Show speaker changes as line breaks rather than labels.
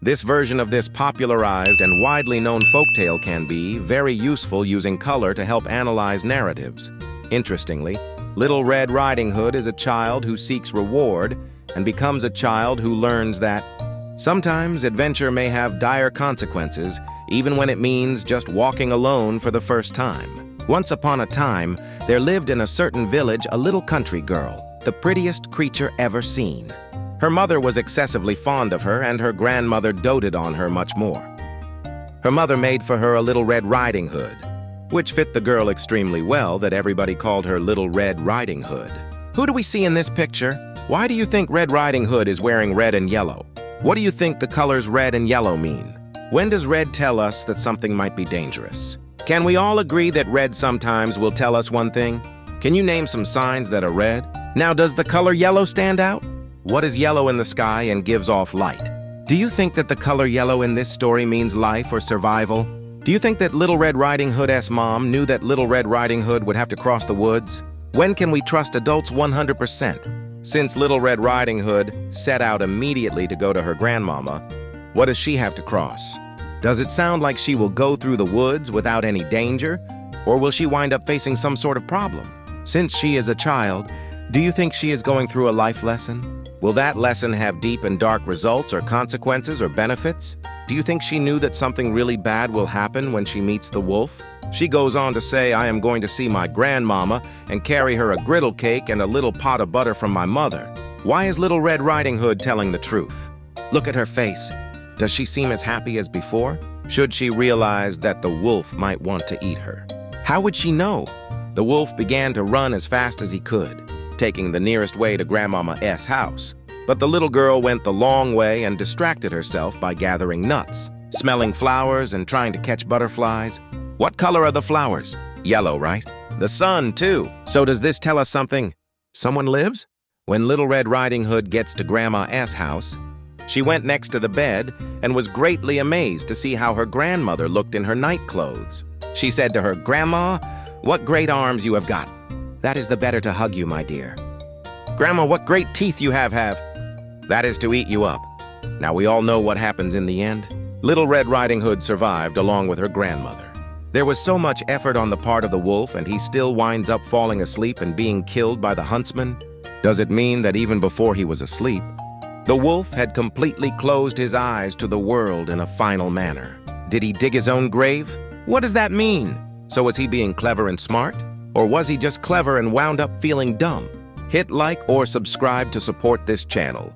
This version of this popularized and widely known folktale can be very useful using color to help analyze narratives. Interestingly, Little Red Riding Hood is a child who seeks reward and becomes a child who learns that sometimes adventure may have dire consequences, even when it means just walking alone for the first time. Once upon a time, there lived in a certain village a little country girl, the prettiest creature ever seen. Her mother was excessively fond of her, and her grandmother doted on her much more. Her mother made for her a little Red Riding Hood, which fit the girl extremely well that everybody called her Little Red Riding Hood. Who do we see in this picture? Why do you think Red Riding Hood is wearing red and yellow? What do you think the colors red and yellow mean? When does red tell us that something might be dangerous? Can we all agree that red sometimes will tell us one thing? Can you name some signs that are red? Now, does the color yellow stand out? What is yellow in the sky and gives off light? Do you think that the color yellow in this story means life or survival? Do you think that Little Red Riding Hood's mom knew that Little Red Riding Hood would have to cross the woods? When can we trust adults 100%? Since Little Red Riding Hood set out immediately to go to her grandmama, what does she have to cross? Does it sound like she will go through the woods without any danger, or will she wind up facing some sort of problem? Since she is a child, do you think she is going through a life lesson? Will that lesson have deep and dark results or consequences or benefits? Do you think she knew that something really bad will happen when she meets the wolf? She goes on to say, "I am going to see my grandmama and carry her a griddle cake and a little pot of butter from my mother." Why is Little Red Riding Hood telling the truth? Look at her face. Does she seem as happy as before? Should she realize that the wolf might want to eat her? How would she know? The wolf began to run as fast as he could, taking the nearest way to Grandmama's house. But the little girl went the long way and distracted herself by gathering nuts, smelling flowers, and trying to catch butterflies. What color are the flowers? Yellow, right? The sun, too. So does this tell us something? Someone lives? When Little Red Riding Hood gets to Grandma's house, she went next to the bed and was greatly amazed to see how her grandmother looked in her night clothes. She said to her, "Grandma, what great arms you have got. That is the better to hug you, my dear." "Grandma, what great teeth you have. That is to eat you up." Now we all know what happens in the end. Little Red Riding Hood survived along with her grandmother. There was so much effort on the part of the wolf, and he still winds up falling asleep and being killed by the huntsman. Does it mean that even before he was asleep, the wolf had completely closed his eyes to the world in a final manner? Did he dig his own grave? What does that mean? So was he being clever and smart? Or was he just clever and wound up feeling dumb? Hit like or subscribe to support this channel.